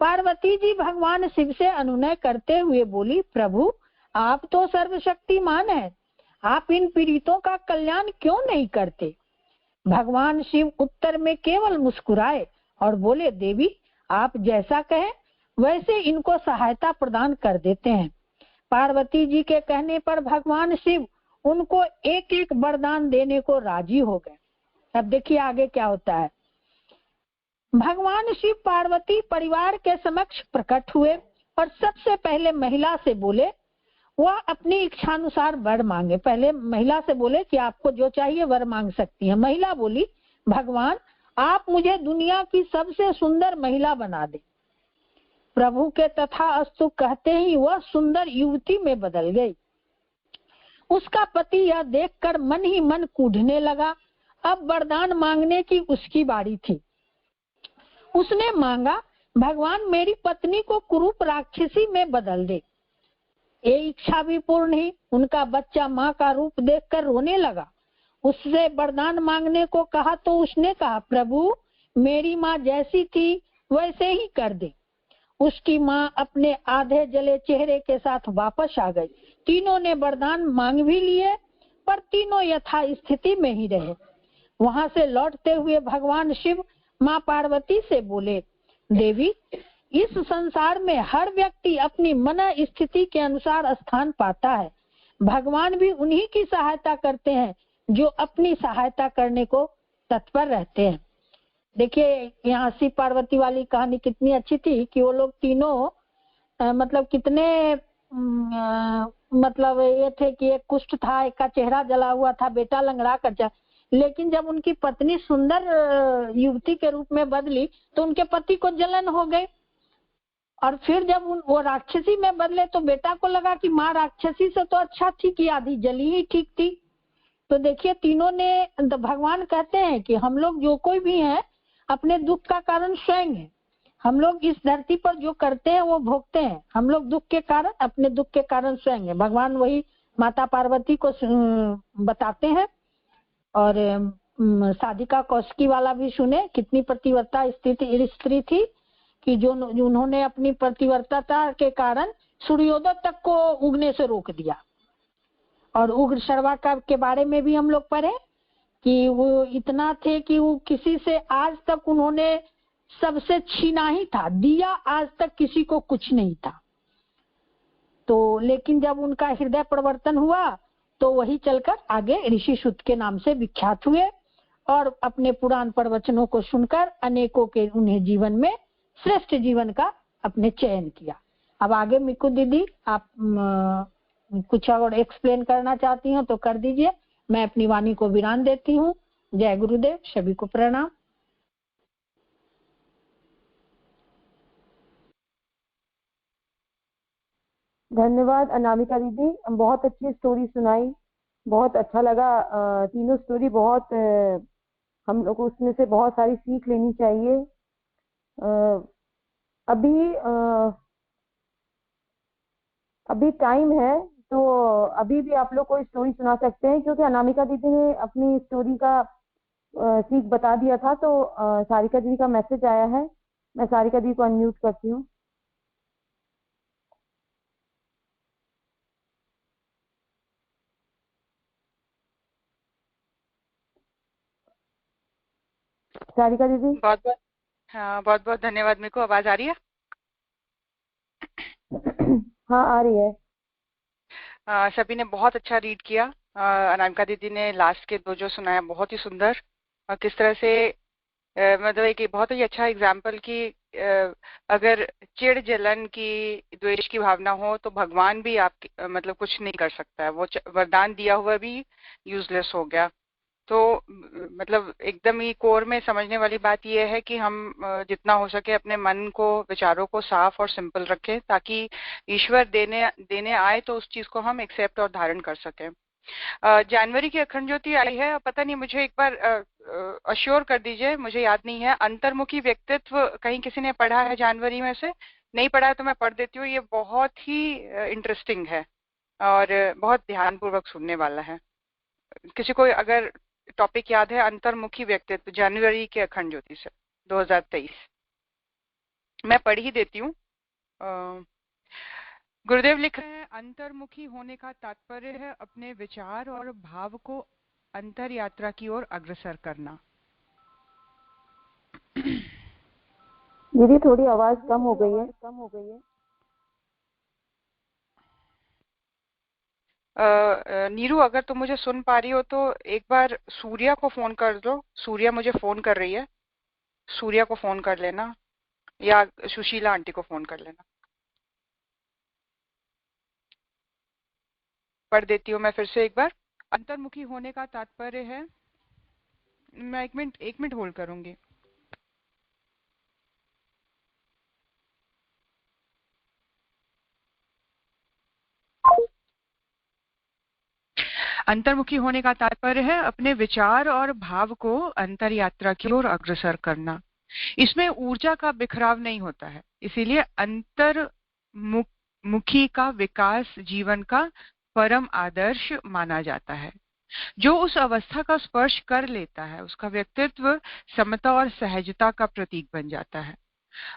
पार्वती जी भगवान शिव से अनुनय करते हुए बोली, प्रभु आप तो सर्वशक्तिमान हैं, आप इन पीड़ितों का कल्याण क्यों नहीं करते? भगवान शिव उत्तर में केवल मुस्कुराए और बोले, देवी आप जैसा कहें वैसे इनको सहायता प्रदान कर देते हैं। पार्वती जी के कहने पर भगवान शिव उनको एक एक वरदान देने को राजी हो गए। अब देखिए आगे क्या होता है। भगवान शिव पार्वती परिवार के समक्ष प्रकट हुए और सबसे पहले महिला से बोले वह अपनी इच्छानुसार वर मांगे। पहले महिला से बोले कि आपको जो चाहिए वर मांग सकती है। महिला बोली, भगवान आप मुझे दुनिया की सबसे सुंदर महिला बना दे। प्रभु के तथास्तु कहते ही वह सुंदर युवती में बदल गई। उसका पति यह देखकर मन ही मन कूढ़ने लगा। अब वरदान मांगने की उसकी बारी थी। उसने मांगा, भगवान मेरी पत्नी को कुरूप राक्षसी में बदल दे। ये इच्छा भी पूर्ण ही उनका बच्चा माँ का रूप देखकर रोने लगा। उससे वरदान मांगने को कहा तो उसने कहा, प्रभु मेरी माँ जैसी थी वैसे ही कर दे। उसकी माँ अपने आधे जले चेहरे के साथ वापस आ गई। तीनों ने वरदान मांग भी लिए पर तीनों यथा स्थिति में ही रहे। वहां से लौटते हुए भगवान शिव माँ पार्वती से बोले, देवी इस संसार में हर व्यक्ति अपनी मन स्थिति के अनुसार स्थान पाता है। भगवान भी उन्हीं की सहायता करते हैं जो अपनी सहायता करने को तत्पर रहते हैं। देखिए यहाँ शिव पार्वती वाली कहानी कितनी अच्छी थी कि वो लोग तीनों मतलब कितने मतलब ये थे कि एक कुष्ठ था, एक का चेहरा जला हुआ था, बेटा लंगड़ा कर जा। लेकिन जब उनकी पत्नी सुंदर युवती के रूप में बदली तो उनके पति को जलन हो गई। और फिर जब वो राक्षसी में बदले तो बेटा को लगा कि माँ राक्षसी से तो अच्छा थी कि आधी जली ही ठीक थी। तो देखिए तीनों ने, भगवान कहते हैं कि हम लोग जो कोई भी हैं अपने दुख का कारण स्वयं है। हम लोग इस धरती पर जो करते हैं वो भोगते हैं। हम लोग दुख के कारण, अपने दुख के कारण स्वयं है। भगवान वही माता पार्वती को बताते हैं। और साधिका कौशिकी वाला भी सुने, कितनी पतिव्रता स्त्री थी कि जो उन्होंने अपनी पतिव्रता के कारण सूर्योदय तक को उगने से रोक दिया। और उग्र शर्वा के बारे में भी हम लोग पढ़े कि वो इतना थे कि वो किसी से आज तक उन्होंने सबसे छीना ही था, दिया आज तक किसी को कुछ नहीं था। तो लेकिन जब उनका हृदय परिवर्तन हुआ तो वही चलकर आगे ऋषि सूत के नाम से विख्यात हुए और अपने पुराण प्रवचनों को सुनकर अनेकों के उन्हें जीवन में श्रेष्ठ जीवन का अपने चयन किया। अब आगे मिकू दीदी आप कुछ और एक्सप्लेन करना चाहती हो तो कर दीजिए। मैं अपनी वाणी को विराम देती हूँ। जय गुरुदेव, सभी को प्रणाम। धन्यवाद अनामिका दीदी, बहुत अच्छी स्टोरी सुनाई, बहुत अच्छा लगा। तीनों स्टोरी बहुत हम लोग को उसमें से बहुत सारी सीख लेनी चाहिए। अभी टाइम है तो अभी भी आप लोग कोई स्टोरी सुना सकते हैं, क्योंकि अनामिका दीदी ने अपनी स्टोरी का सीख बता दिया था। तो सारिका दीदी का मैसेज आया है, मैं सारिका दीदी को अनम्यूट करती हूँ। सारिका दीदी। बहुत बहुत धन्यवाद। मेरे को आवाज आ रही है? हाँ आ रही है। सभी ने बहुत अच्छा रीड किया। अनामिका दीदी ने लास्ट के दो जो सुनाया बहुत ही सुंदर, और किस तरह से मतलब एक बहुत ही अच्छा एग्जाम्पल कि अगर चिड़ जलन की द्वेष की भावना हो तो भगवान भी आप मतलब कुछ नहीं कर सकता है। वो वरदान दिया हुआ भी यूजलेस हो गया। तो मतलब एकदम ही कोर में समझने वाली बात यह है कि हम जितना हो सके अपने मन को, विचारों को साफ और सिंपल रखें, ताकि ईश्वर देने आए तो उस चीज को हम एक्सेप्ट और धारण कर सकें। जनवरी की अखंड ज्योति आई है, पता नहीं, मुझे एक बार अश्योर कर दीजिए, मुझे याद नहीं है। अंतर्मुखी व्यक्तित्व कहीं किसी ने पढ़ा है जनवरी में से? नहीं पढ़ा है तो मैं पढ़ देती हूँ। ये बहुत ही इंटरेस्टिंग है और बहुत ध्यानपूर्वक सुनने वाला है। किसी को अगर टॉपिक याद है, अंतर्मुखी व्यक्तित्व, जनवरी के अखंड ज्योति से 2023, मैं पढ़ ही देती हूँ। गुरुदेव लिख रहे हैं, अंतर्मुखी होने का तात्पर्य है अपने विचार और भाव को अंतर यात्रा की ओर अग्रसर करना। दीदी थोड़ी आवाज कम हो गई है। नीरू, अगर तुम मुझे सुन पा रही हो तो एक बार सूर्या को फोन कर दो। सूर्या मुझे फोन कर रही है, सूर्या को फोन कर लेना, या सुशीला आंटी को फोन कर लेना। पढ़ देती हूँ मैं फिर से एक बार। अंतर्मुखी होने का तात्पर्य है, मैं एक मिनट होल्ड करूंगी। अंतर्मुखी होने का तात्पर्य है अपने विचार और भाव को अंतर यात्रा की ओर अग्रसर करना। इसमें ऊर्जा का बिखराव नहीं होता है, इसीलिए अंतर्मुखी का विकास जीवन का परम आदर्श माना जाता है। जो उस अवस्था का स्पर्श कर लेता है उसका व्यक्तित्व समता और सहजता का प्रतीक बन जाता है।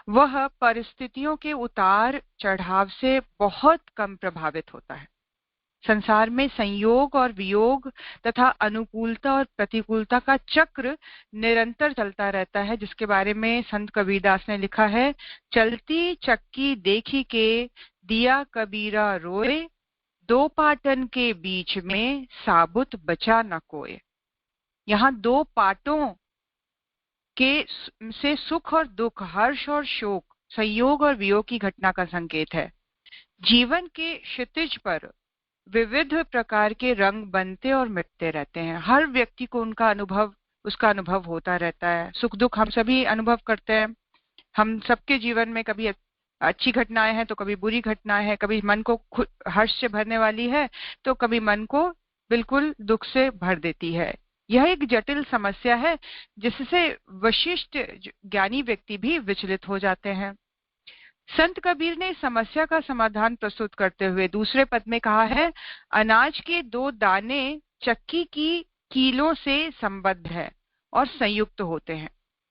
वह परिस्थितियों के उतार चढ़ाव से बहुत कम प्रभावित होता है। संसार में संयोग और वियोग तथा अनुकूलता और प्रतिकूलता का चक्र निरंतर चलता रहता है, जिसके बारे में संत कबीरदास ने लिखा है, चलती चक्की देखी के दिया कबीरा रोए, दो पाटन के बीच में साबुत बचा न कोय। यहाँ दो पाटों के से सुख और दुख, हर्ष और शोक, संयोग और वियोग की घटना का संकेत है। जीवन के क्षितिज पर विविध प्रकार के रंग बनते और मिटते रहते हैं। हर व्यक्ति को उसका अनुभव होता रहता है। सुख दुख हम सभी अनुभव करते हैं। हम सबके जीवन में कभी अच्छी घटनाएं हैं तो कभी बुरी घटनाएं हैं, कभी मन को हर्ष से भरने वाली है तो कभी मन को बिल्कुल दुख से भर देती है। यह एक जटिल समस्या है जिससे वशिष्ठ ज्ञानी व्यक्ति भी विचलित हो जाते हैं। संत कबीर ने इस समस्या का समाधान प्रस्तुत करते हुए दूसरे पद में कहा है, अनाज के दो दाने चक्की की कीलों से संबद्ध है और संयुक्त होते हैं।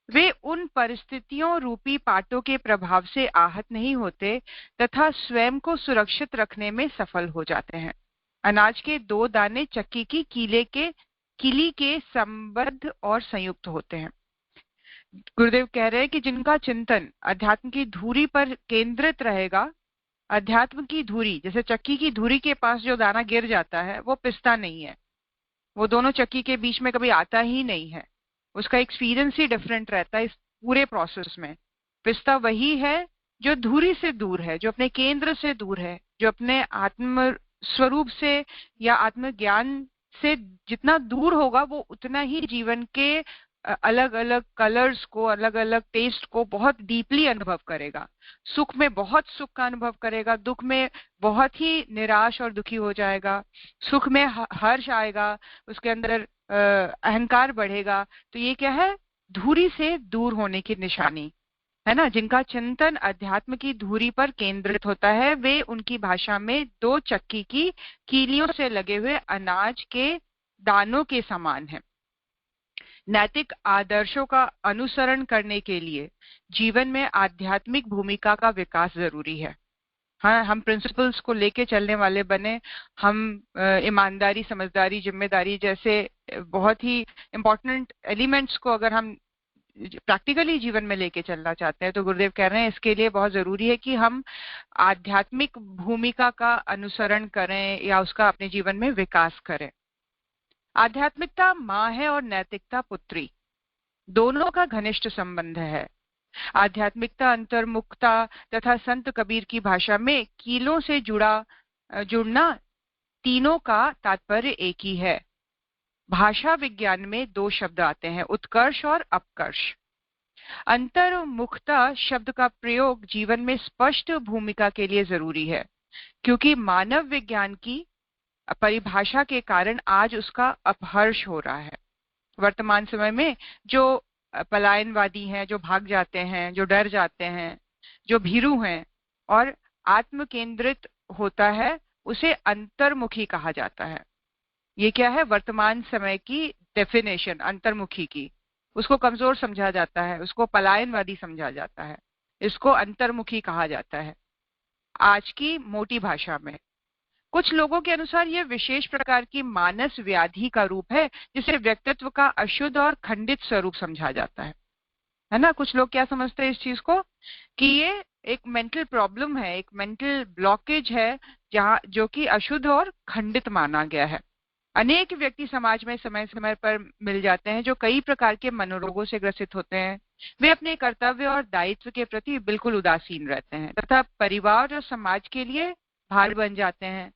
वे उन परिस्थितियों रूपी पाटों के प्रभाव से आहत नहीं होते तथा स्वयं को सुरक्षित रखने में सफल हो जाते हैं। अनाज के दो दाने चक्की की कीली के संबद्ध और संयुक्त होते हैं। गुरुदेव कह रहे हैं कि जिनका चिंतन अध्यात्म की धुरी पर केंद्रित रहेगा, अध्यात्म की धुरी, जैसे चक्की की धुरी के पास जो दाना गिर जाता है वो पिसता नहीं है, वो दोनों चक्की के बीच में कभी आता ही नहीं है, उसका एक्सपीरियंस ही डिफरेंट रहता है। इस पूरे प्रोसेस में पिसता वही है जो धुरी से दूर है, जो अपने केंद्र से दूर है, जो अपने आत्म स्वरूप से या आत्म ज्ञान से जितना दूर होगा वो उतना ही जीवन के अलग अलग कलर्स को, अलग अलग टेस्ट को बहुत डीपली अनुभव करेगा। सुख में बहुत सुख का अनुभव करेगा, दुख में बहुत ही निराश और दुखी हो जाएगा। सुख में हर्ष आएगा, उसके अंदर अहंकार बढ़ेगा। तो ये क्या है? धुरी से दूर होने की निशानी है ना। जिनका चिंतन अध्यात्म की धुरी पर केंद्रित होता है वे, उनकी भाषा में, दो चक्की की कीलियों से लगे हुए अनाज के दानों के समान है। नैतिक आदर्शों का अनुसरण करने के लिए जीवन में आध्यात्मिक भूमिका का विकास जरूरी है। हाँ, हम प्रिंसिपल्स को लेके चलने वाले बने, हम ईमानदारी, समझदारी, जिम्मेदारी जैसे बहुत ही इम्पोर्टेंट एलिमेंट्स को अगर हम प्रैक्टिकली जीवन में लेके चलना चाहते हैं तो गुरुदेव कह रहे हैं इसके लिए बहुत जरूरी है कि हम आध्यात्मिक भूमिका का अनुसरण करें या उसका अपने जीवन में विकास करें। आध्यात्मिकता माँ है और नैतिकता पुत्री, दोनों का घनिष्ठ संबंध है। आध्यात्मिकता, अंतर्मुखता तथा संत कबीर की भाषा में कीलों से जुड़ना, तीनों का तात्पर्य एक ही है। भाषा विज्ञान में दो शब्द आते हैं, उत्कर्ष और अपकर्ष। अंतर्मुखता शब्द का प्रयोग जीवन में स्पष्ट भूमिका के लिए जरूरी है, क्योंकि मानव विज्ञान की परिभाषा के कारण आज उसका अपहर्ष हो रहा है। वर्तमान समय में जो पलायनवादी हैं, जो भाग जाते हैं, जो डर जाते हैं, जो भीरू हैं और आत्म केंद्रित होता है, उसे अंतर्मुखी कहा जाता है। ये क्या है? वर्तमान समय की डेफिनेशन अंतर्मुखी की। उसको कमजोर समझा जाता है, उसको पलायनवादी समझा जाता है, इसको अंतर्मुखी कहा जाता है आज की मोटी भाषा में। कुछ लोगों के अनुसार यह विशेष प्रकार की मानस व्याधि का रूप है, जिसे व्यक्तित्व का अशुद्ध और खंडित स्वरूप समझा जाता है ना। कुछ लोग क्या समझते हैं इस चीज को कि ये एक मेंटल प्रॉब्लम है, एक मेंटल ब्लॉकेज है, जहां जो कि अशुद्ध और खंडित माना गया है। अनेक व्यक्ति समाज में समय समय पर मिल जाते हैं जो कई प्रकार के मनोरोगों से ग्रसित होते हैं। वे अपने कर्तव्य और दायित्व के प्रति बिल्कुल उदासीन रहते हैं तथा परिवार और समाज के लिए भार बन जाते हैं।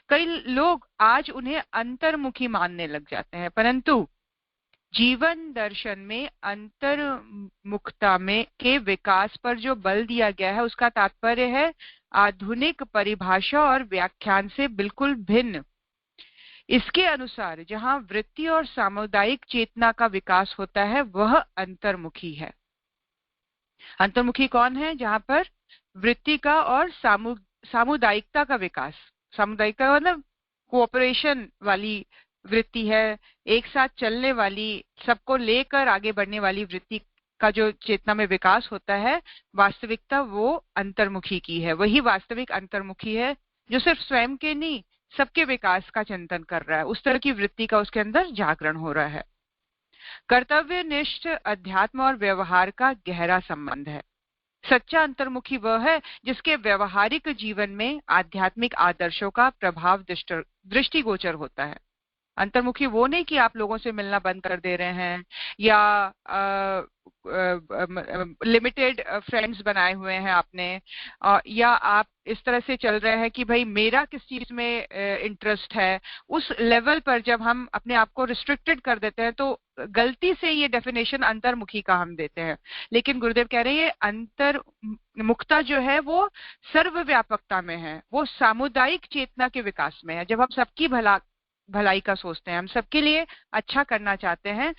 कई लोग आज उन्हें अंतर्मुखी मानने लग जाते हैं, परंतु जीवन दर्शन में अंतर्मुखता में के विकास पर जो बल दिया गया है, उसका तात्पर्य है आधुनिक परिभाषा और व्याख्यान से बिल्कुल भिन्न। इसके अनुसार जहां वृत्ति और सामुदायिक चेतना का विकास होता है, वह अंतर्मुखी है। अंतर्मुखी कौन है? जहां पर वृत्ति का और सामुदायिकता का विकास, सामुदायिकता मतलब कोऑपरेशन वाली वृत्ति है, एक साथ चलने वाली, सबको लेकर आगे बढ़ने वाली वृत्ति का जो चेतना में विकास होता है, वास्तविकता वो अंतर्मुखी की है। वही वास्तविक अंतर्मुखी है जो सिर्फ स्वयं के नहीं, सबके विकास का चिंतन कर रहा है। उस तरह की वृत्ति का उसके अंदर जागरण हो रहा है। कर्तव्यनिष्ठ अध्यात्म और व्यवहार का गहरा संबंध है। सच्चा अंतर्मुखी वह है जिसके व्यवहारिक जीवन में आध्यात्मिक आदर्शों का प्रभाव दृष्टिगोचर होता है। अंतर्मुखी वो नहीं कि आप लोगों से मिलना बंद कर दे रहे हैं या लिमिटेड फ्रेंड्स बनाए हुए हैं आपने, या आप इस तरह से चल रहे हैं कि भाई मेरा किस चीज में इंटरेस्ट है। उस लेवल पर जब हम अपने आप को रिस्ट्रिक्टेड कर देते हैं तो गलती से ये डेफिनेशन अंतर्मुखी का हम देते हैं। लेकिन गुरुदेव कह रहे हैं ये अंतर्मुखता जो है वो सर्वव्यापकता में है, वो सामुदायिक चेतना के विकास में है। जब हम सबकी भलाई का सोचते हैं, हम सबके लिए अच्छा करना चाहते हैं,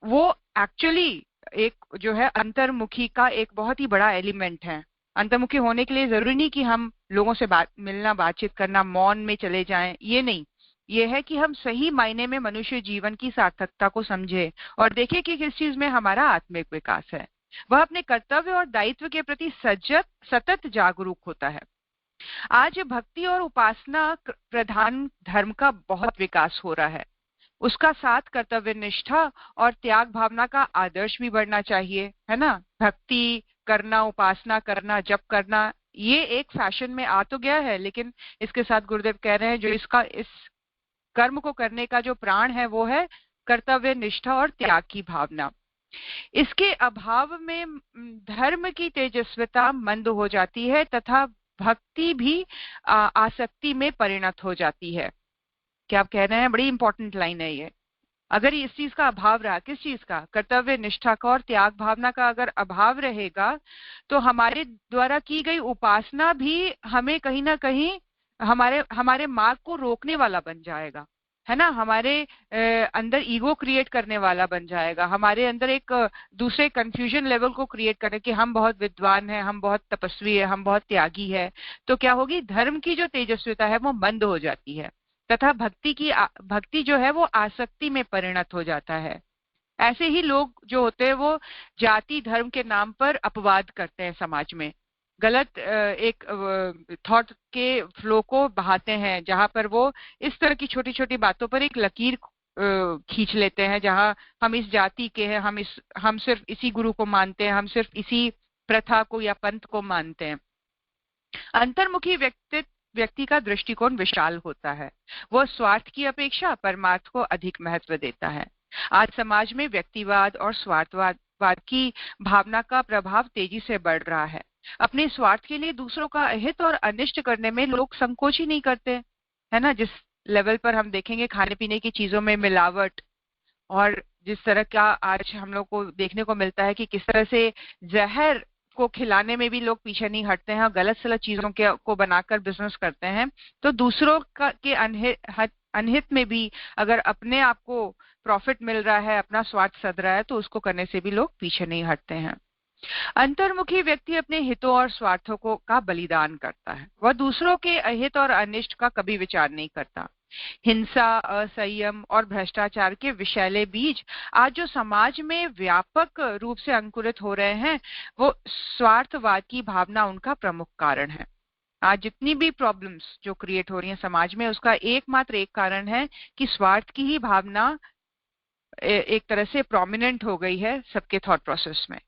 वो एक्चुअली एक जो है अंतर्मुखी का एक बहुत ही बड़ा एलिमेंट है। अंतर्मुखी होने के लिए जरूरी नहीं कि हम लोगों से मिलना, बातचीत करना, मौन में चले जाएं, ये नहीं। ये है कि हम सही मायने में मनुष्य जीवन की सार्थकता को समझे और देखें कि किस चीज में हमारा आत्मिक विकास है। वह अपने कर्तव्य और दायित्व के प्रति सतत जागरूक होता है। आज भक्ति और उपासना प्रधान धर्म का बहुत विकास हो रहा है। उसका साथ कर्तव्य निष्ठा और त्याग भावना का आदर्श भी बढ़ना चाहिए, है ना। भक्ति करना, उपासना करना, जप करना, ये एक फैशन में आ तो गया है, लेकिन इसके साथ गुरुदेव कह रहे हैं जो इस कर्म को करने का जो प्राण है वो है कर्तव्य निष्ठा और त्याग की भावना। इसके अभाव में धर्म की तेजस्विता मंद हो जाती है तथा भक्ति भी आसक्ति में परिणत हो जाती है। क्या आप कह रहे हैं? बड़ी इंपॉर्टेंट लाइन है ये। अगर इस चीज का अभाव रहा, किस चीज का? कर्तव्य निष्ठा का और त्याग भावना का अगर अभाव रहेगा तो हमारे द्वारा की गई उपासना भी हमें कहीं ना कहीं हमारे मार्ग को रोकने वाला बन जाएगा, है ना। हमारे अंदर ईगो क्रिएट करने वाला बन जाएगा, हमारे अंदर एक दूसरे कंफ्यूजन लेवल को क्रिएट करने कि हम बहुत विद्वान हैं, हम बहुत तपस्वी है, हम बहुत त्यागी है। तो क्या होगी? धर्म की जो तेजस्विता है वो मंद हो जाती है तथा भक्ति जो है वो आसक्ति में परिणत हो जाता है। ऐसे ही लोग जो होते हैं वो जाति धर्म के नाम पर अपवाद करते हैं, समाज में गलत एक थॉट के फ्लो को बहाते हैं, जहां पर वो इस तरह की छोटी छोटी बातों पर एक लकीर खींच लेते हैं, जहां हम इस जाति के हैं, हम सिर्फ इसी गुरु को मानते हैं, हम सिर्फ इसी प्रथा को या पंथ को मानते हैं। अंतर्मुखी व्यक्ति का दृष्टिकोण विशाल होता है। वह स्वार्थ की अपेक्षा परमार्थ को अधिक महत्व देता है। आज समाज में व्यक्तिवाद और स्वार्थवाद की भावना का प्रभाव तेजी से बढ़ रहा है। अपने स्वार्थ के लिए दूसरों का अहित और अनिष्ट करने में लोग संकोच ही नहीं करते, है ना। लेवल पर हम देखेंगे खाने पीने की चीजों में मिलावट, और जिस तरह का आज हम लोग को देखने को मिलता है कि किस तरह से जहर को खिलाने में भी लोग पीछे नहीं हटते हैं और गलत सलत चीजों के को बनाकर बिजनेस करते हैं, तो दूसरों के अनहित में भी अगर अपने आप को प्रॉफिट मिल रहा है, अपना स्वार्थ सध रहा है, तो उसको करने से भी लोग पीछे नहीं हटते हैं। अंतर्मुखी व्यक्ति अपने हितों और स्वार्थों को का बलिदान करता है। वह दूसरों के अहित और अनिष्ट का कभी विचार नहीं करता। हिंसा, असंयम और भ्रष्टाचार के विषैले बीज आज जो समाज में व्यापक रूप से अंकुरित हो रहे हैं, वो स्वार्थवाद की भावना उनका प्रमुख कारण है। आज जितनी भी प्रॉब्लम्स जो क्रिएट हो रही हैं समाज में, उसका एकमात्र एक कारण है कि स्वार्थ की ही भावना एक तरह से प्रोमिनेंट हो गई है सबके थॉट प्रोसेस में।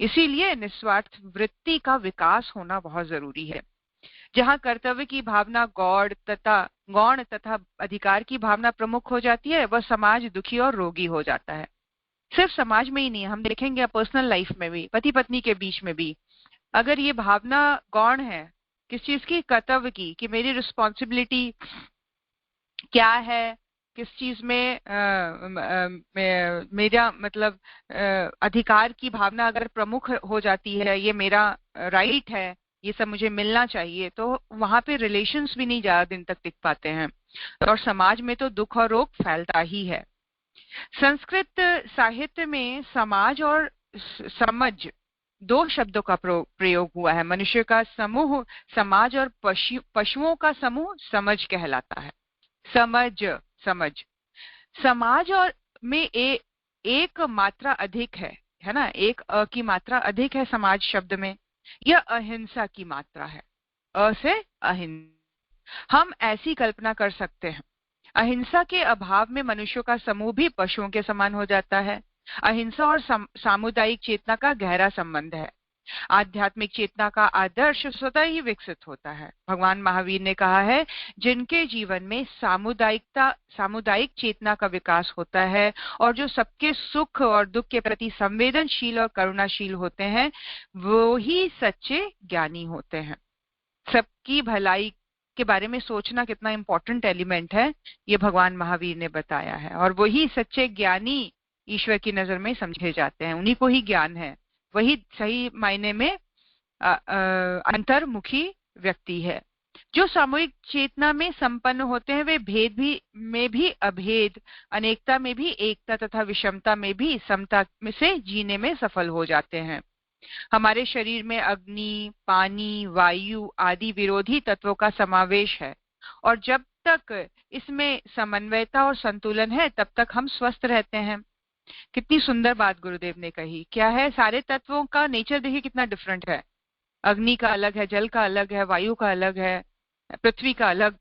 इसीलिए निस्वार्थ वृत्ति का विकास होना बहुत जरूरी है। जहां कर्तव्य की भावना गौण तथा अधिकार की भावना प्रमुख हो जाती है, वह समाज दुखी और रोगी हो जाता है। सिर्फ समाज में ही नहीं, हम देखेंगे पर्सनल लाइफ में भी, पति पत्नी के बीच में भी, अगर ये भावना गौण है किस चीज की, कर्तव्य की, कि मेरी रिस्पॉन्सिबिलिटी क्या है, किस चीज में मेरा मतलब अधिकार की भावना अगर प्रमुख हो जाती है, ये मेरा राइट है, ये सब मुझे मिलना चाहिए, तो वहां पे रिलेशंस भी नहीं ज्यादा दिन तक टिक पाते हैं और समाज में तो दुख और रोग फैलता ही है। संस्कृत साहित्य में समाज और समझ दो शब्दों का प्रयोग हुआ है। मनुष्य का समूह समाज और पशुओं का समूह समझ कहलाता है। समझ समाज और में एक मात्रा अधिक है ना, एक अ की मात्रा अधिक है समाज शब्द में। यह अहिंसा की मात्रा है, अ से अहिंसा। हम ऐसी कल्पना कर सकते हैं, अहिंसा के अभाव में मनुष्यों का समूह भी पशुओं के समान हो जाता है। अहिंसा और सामुदायिक चेतना का गहरा संबंध है। आध्यात्मिक चेतना का आदर्श स्वतः ही विकसित होता है। भगवान महावीर ने कहा है, जिनके जीवन में सामुदायिक चेतना का विकास होता है और जो सबके सुख और दुख के प्रति संवेदनशील और करुणाशील होते हैं, वो ही सच्चे ज्ञानी होते हैं। सबकी भलाई के बारे में सोचना कितना इंपॉर्टेंट एलिमेंट है, ये भगवान महावीर ने बताया है। और वही सच्चे ज्ञानी ईश्वर की नजर में समझे जाते हैं, उन्हीं को ही ज्ञान है, वही सही मायने में अंतर्मुखी व्यक्ति है। जो सामूहिक चेतना में संपन्न होते हैं, वे भेद में भी अभेद, अनेकता में भी एकता तथा विषमता में भी समता में से जीने में सफल हो जाते हैं। हमारे शरीर में अग्नि, पानी, वायु आदि विरोधी तत्वों का समावेश है और जब तक इसमें समन्वयता और संतुलन है, तब तक हम स्वस्थ रहते हैं। कितनी सुंदर बात गुरुदेव ने कही। क्या है, सारे तत्वों का नेचर देखिए कितना डिफरेंट है। अग्नि का अलग है, जल का अलग है, वायु का अलग है, पृथ्वी का अलग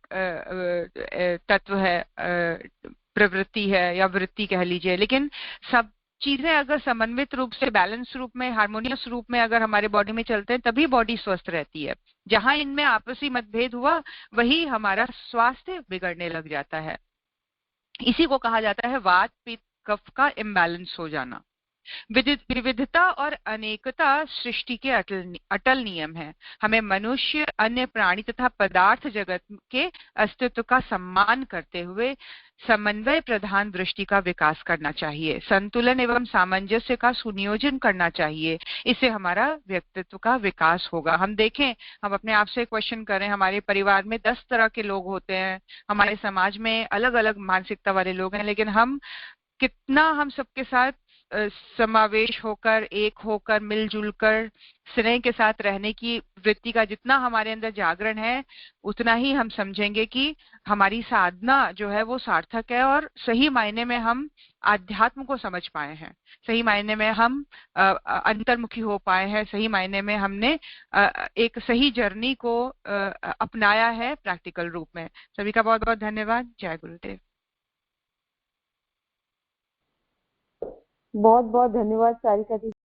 तत्व है, प्रवृत्ति है या वृत्ति कह लीजिए, लेकिन सब चीजें अगर समन्वित रूप से, बैलेंस रूप में, हार्मोनियस रूप में अगर हमारे बॉडी में चलते हैं, तभी बॉडी स्वस्थ रहती है। जहां इनमें आपसी मतभेद हुआ, वही हमारा स्वास्थ्य बिगड़ने लग जाता है। इसी को कहा जाता है वात पित्त कफ का इम्बैलेंस हो जाना। विविधता और अनेकता सृष्टि के अटल नियम है। हमें मनुष्य, अन्य प्राणी तथा पदार्थ जगत के अस्तित्व का सम्मान करते हुए समन्वय प्रधान दृष्टि का विकास करना चाहिए। संतुलन एवं सामंजस्य का सुनियोजन करना चाहिए। इससे हमारा व्यक्तित्व का विकास होगा। हम देखें, हम अपने आप से क्वेश्चन करें, हमारे परिवार में 10 तरह के लोग होते हैं, हमारे समाज में अलग अलग मानसिकता वाले लोग हैं, लेकिन हम सबके साथ समावेश होकर, एक होकर, मिलजुल कर, स्नेह के साथ रहने की वृत्ति का जितना हमारे अंदर जागरण है, उतना ही हम समझेंगे कि हमारी साधना जो है वो सार्थक है और सही मायने में हम आध्यात्म को समझ पाए हैं, सही मायने में हम अंतर्मुखी हो पाए हैं, सही मायने में हमने एक सही जर्नी को अपनाया है प्रैक्टिकल रूप में। सभी का बहुत बहुत धन्यवाद। जय गुरुदेव। बहुत बहुत धन्यवाद सारिका जी।